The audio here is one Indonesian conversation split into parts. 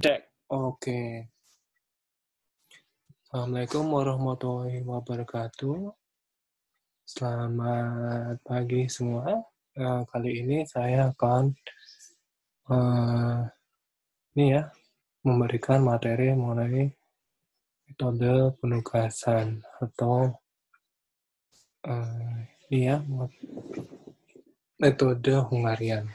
Cek. Oke. Assalamualaikum warahmatullahi wabarakatuh. Selamat pagi semua. Kali ini saya akan memberikan materi mengenai metode penugasan atau metode Hungarian.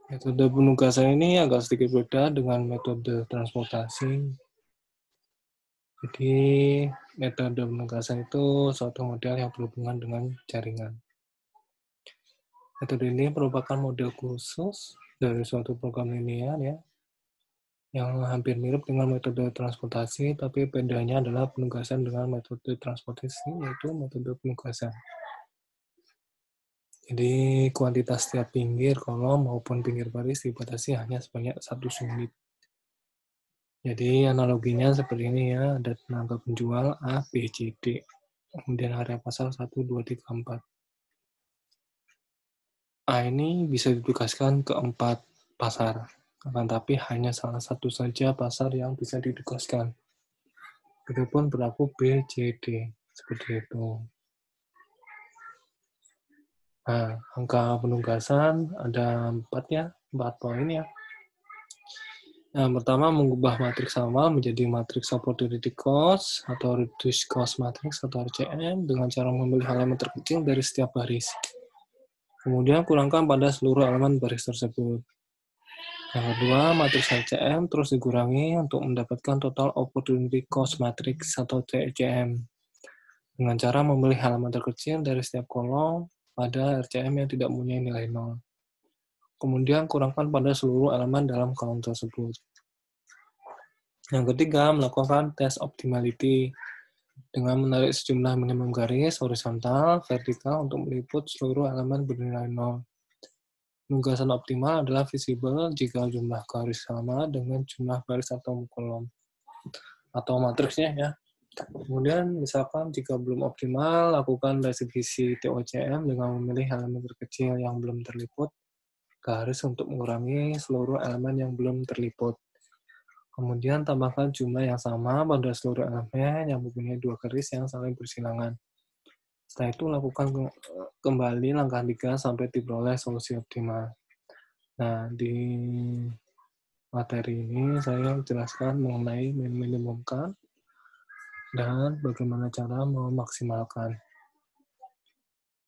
Metode penugasan ini agak sedikit berbeda dengan metode transportasi. Jadi, metode penugasan itu suatu model yang berhubungan dengan jaringan. Metode ini merupakan model khusus dari suatu program linear ya, yang hampir mirip dengan metode transportasi, tapi bedanya adalah penugasan dengan metode transportasi, yaitu metode penugasan. Jadi, kuantitas setiap pinggir kolom maupun pinggir baris dibatasi hanya sebanyak 1 unit. Jadi, analoginya seperti ini ya, ada tenaga penjual A, B, C, D. Kemudian area pasar 1, 2, 3, 4. A ini bisa ditugaskan ke 4 pasar, akan tapi hanya salah satu saja pasar yang bisa ditugaskan. Begitupun berlaku B, C, D. Seperti itu. Nah, angka penugasan ada 4 poin ya. Yang pertama, mengubah matriks awal menjadi matriks opportunity cost atau reduced cost matrix atau RCM dengan cara memilih halaman terkecil dari setiap baris. Kemudian kurangkan pada seluruh elemen baris tersebut. Yang kedua, matriks RCM terus dikurangi untuk mendapatkan total opportunity cost matrix atau TCM dengan cara memilih halaman terkecil dari setiap kolom pada RCM yang tidak mempunyai nilai 0. Kemudian kurangkan pada seluruh elemen dalam kolom tersebut. Yang ketiga, melakukan tes optimality dengan menarik sejumlah minimum garis horizontal, vertikal untuk meliput seluruh elemen bernilai 0. Penugasan optimal adalah visible jika jumlah garis sama dengan jumlah baris atau kolom atau matriksnya ya. Kemudian misalkan jika belum optimal, lakukan restitusi TOCM dengan memilih elemen terkecil yang belum terliput garis untuk mengurangi seluruh elemen yang belum terliput. Kemudian tambahkan jumlah yang sama pada seluruh elemen yang mempunyai 2 garis yang saling bersilangan. Setelah itu lakukan kembali langkah 3 sampai diperoleh solusi optimal. Nah, di materi ini saya jelaskan mengenai meminimumkan dan bagaimana cara memaksimalkan.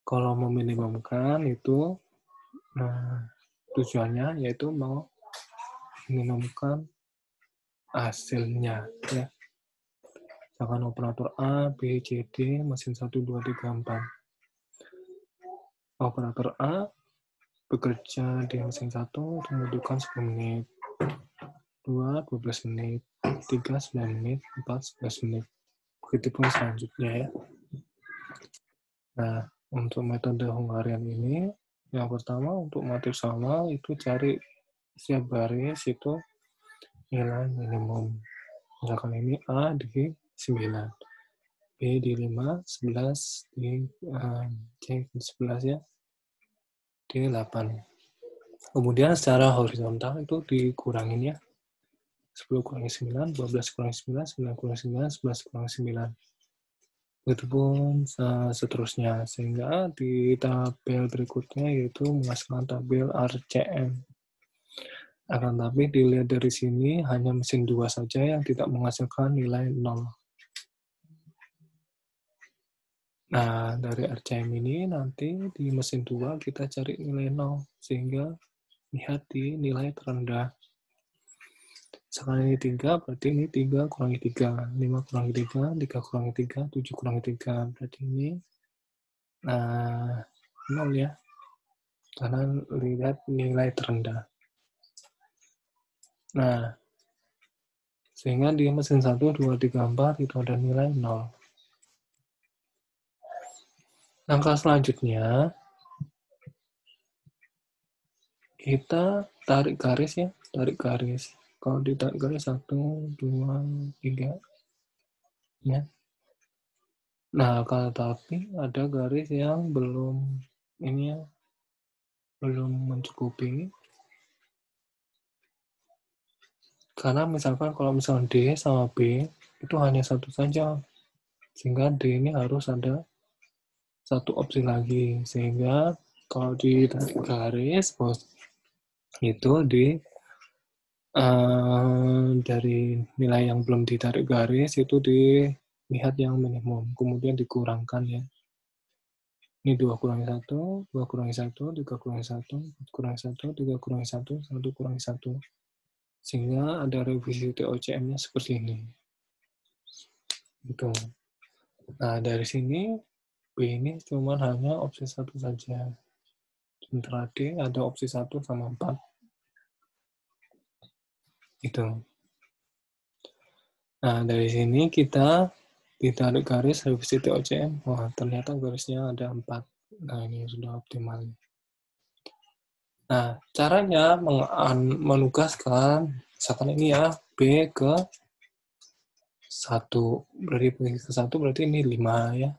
Kalau meminimumkan itu tujuannya yaitu meminimumkan hasilnya ya. Misalkan operator A, B, C, D, mesin 1, 2, 3, 4. Operator A bekerja di mesin 1 membutuhkan 10 menit, 2, 12 menit, 3, 9 menit, 4, 11 menit. Begitupun selanjutnya ya. Nah, untuk metode Hungarian ini, yang pertama untuk matriks awal itu cari setiap baris itu nilai minimum. Misalkan ini A di 9, B di 5, 11, di C di 11 ya, di 8. Kemudian secara horizontal itu dikurangin ya. 10 kurangi 9, 12 kurangi 9, 9 kurangi 9, 11 kurangi 9. Begitupun seterusnya. Sehingga di tabel berikutnya yaitu menghasilkan tabel RCM. Akan tapi dilihat dari sini hanya mesin 2 saja yang tidak menghasilkan nilai 0. Nah, dari RCM ini nanti di mesin 2 kita cari nilai 0. Sehingga lihat di nilai terendah. Sekarang ini 3, berarti ini 3 kurangi 3. 5 kurangi 3, 3 kurangi 3, 7 kurangi 3. Berarti ini 0 ya. Karena lihat nilai terendah. Nah, sehingga di mesin 1, 2, 3, 4 itu ada nilai 0. Langkah selanjutnya, kita tarik garis ya, tarik garis. Kalau ditarik garis 1, 2, 3, ya. Nah, kalau tapi ada garis yang belum ini ya, belum mencukupi. Karena misalkan kalau misalnya D sama B itu hanya satu saja, sehingga D ini harus ada satu opsi lagi, sehingga kalau ditarik garis bos itu dari nilai yang belum ditarik garis itu dilihat yang minimum, kemudian dikurangkan ya. Ini 2 kurangi 1, 2 kurangi 1, 3 kurangi 1, 4 kurangi 1, 3 kurangi 1, 1 kurangi 1. Sehingga ada revisi TOCM-nya seperti ini. Gitu. Nah, dari sini B ini cuma hanya opsi 1 saja. Sementara D ada opsi 1 sama 4. Itu. Nah, dari sini kita ditarik garis revisi TOCM. Wah, ternyata garisnya ada 4. Nah, ini sudah optimal. Nah, caranya menugaskan, misalkan ini ya, B ke 1. Berarti B ke 1 berarti ini 5 ya.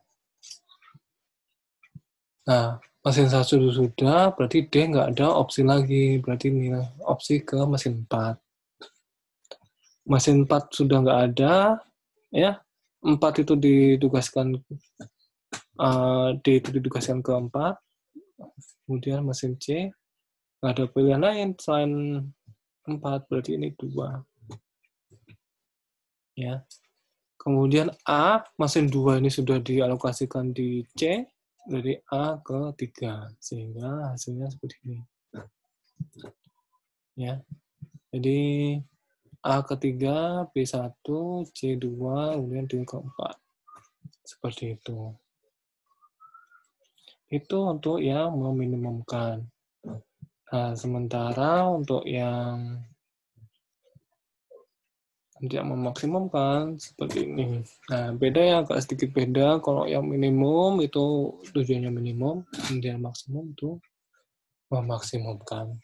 Nah, mesin 1 sudah, berarti D nggak ada opsi lagi. Berarti ini opsi ke mesin 4. Mesin 4 sudah nggak ada, ya. 4 itu ditugaskan, D itu ditugaskan ke 4. Kemudian mesin C, nggak ada pilihan lain selain 4, berarti ini 2. Ya. Kemudian A, mesin 2 ini sudah dialokasikan di C, dari A ke 3. Sehingga hasilnya seperti ini. Ya. Jadi A ketiga, B1, C2, kemudian D keempat. Seperti itu. Itu untuk yang meminimumkan. Nah, sementara untuk yang memaksimumkan seperti ini. Nah, beda ya, agak sedikit beda. Kalau yang minimum itu tujuannya minimum, kemudian maksimum itu memaksimumkan.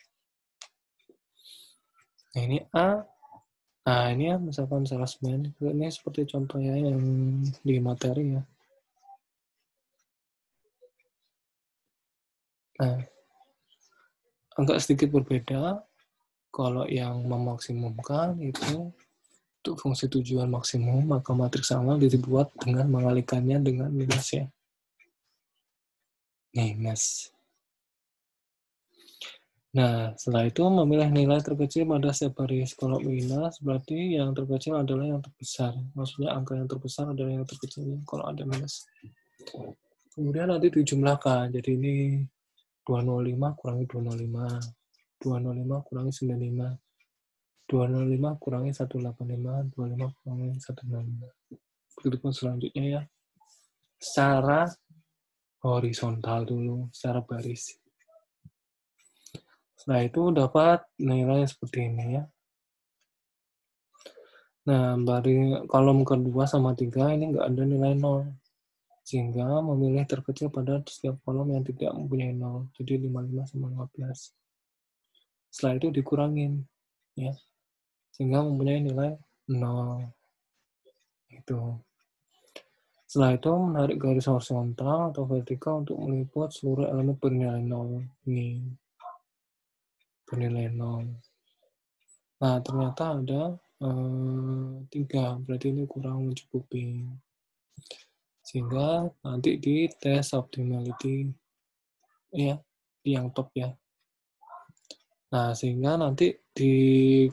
Nah, ini A. Nah, ini ya, misalkan salesman. Ini seperti contohnya yang di materi ya. Nah, agak sedikit berbeda. Kalau yang memaksimumkan itu untuk fungsi tujuan maksimum, maka matriks amal dibuat dengan mengalihkannya dengan minus ya. Minus. Nah, setelah itu memilih nilai terkecil pada setiap baris. Kalau minus, berarti yang terkecil adalah yang terbesar. Maksudnya angka yang terbesar adalah yang terkecil kalau ada minus. Kemudian nanti dijumlahkan. Jadi ini 205 kurangi 205. 205 kurangi 95. 205 kurangi 185. 25 kurangi 165. Begitupun selanjutnya ya. Secara horizontal dulu, secara baris. Setelah itu dapat nilai seperti ini ya. Nah, dari kolom kedua sama 3 ini nggak ada nilai 0. Sehingga memilih terkecil pada setiap kolom yang tidak mempunyai 0. Jadi 55 sama 15. Setelah itu dikurangin. Ya. Sehingga mempunyai nilai 0. Itu. Setelah itu menarik garis horizontal atau vertikal untuk meliputi seluruh elemen bernilai 0. Ini. Bernilai 0. Nah, ternyata ada 3. Berarti ini kurang mencukupi. Sehingga nanti di tes optimality ya, di yang top ya. Nah, sehingga nanti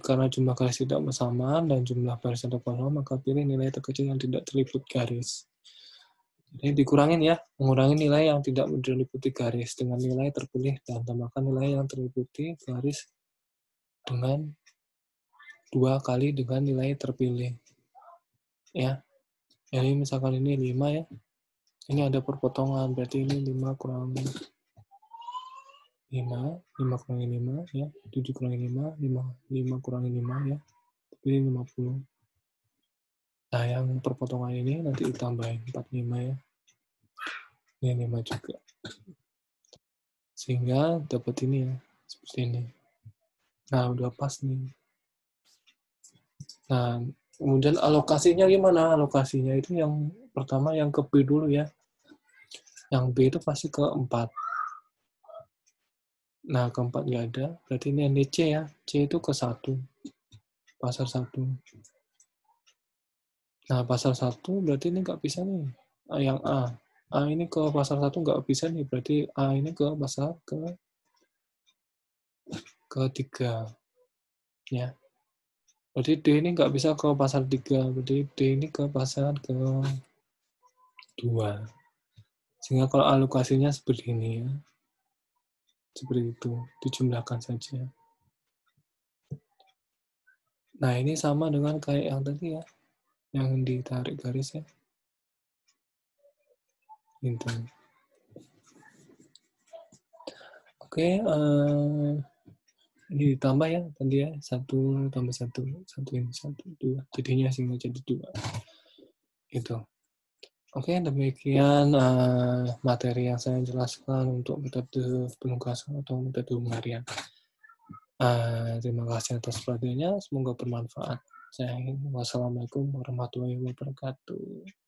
karena jumlah garis tidak bersamaan dan jumlah baris atau kolom, maka pilih nilai terkecil yang tidak terliputi garis. Jadi dikurangin ya, mengurangi nilai yang tidak terliputi garis dengan nilai terpilih dan tambahkan nilai yang terliputi garis dengan 2 kali dengan nilai terpilih. Ya. Jadi misalkan ini 5 ya. Ini ada perpotongan, berarti ini 5 kurangi 5, 5 kurangi 5 ya, 7 kurangi 5, 5 kurangi 5 ya, ini 50. Nah, yang perpotongan ini nanti ditambahin 45 ya. Ini 5 juga. Sehingga dapat ini ya, seperti ini. Nah, udah pas nih. Nah, kemudian alokasinya gimana? Alokasinya itu yang pertama yang ke B dulu ya. Yang B itu pasti ke 4. Nah, ke 4 nggak ada. Berarti ini yang C ya. C itu ke 1. Pasar 1. Nah, pasar 1 berarti ini nggak bisa nih. Yang A. A ini ke pasar 1 nggak bisa nih. Berarti A ini ke pasar ke 3. Ya. Berarti D ini nggak bisa ke pasar 3. Berarti D ini ke pasar ke-2. Sehingga kalau alokasinya seperti ini ya. Seperti itu. Dijumlahkan saja. Nah, ini sama dengan kayak yang tadi ya. Yang ditarik garis ya. Gitu. Oke, ini ditambah ya tadi ya. 1 tambah 1. 1 ini 1, 2. Jadinya sehingga jadi 2. Itu. Oke, demikian materi yang saya jelaskan untuk metode penugasan atau metode pengarian. Terima kasih atas perhatiannya. Semoga bermanfaat. Wassalamualaikum warahmatullahi wabarakatuh.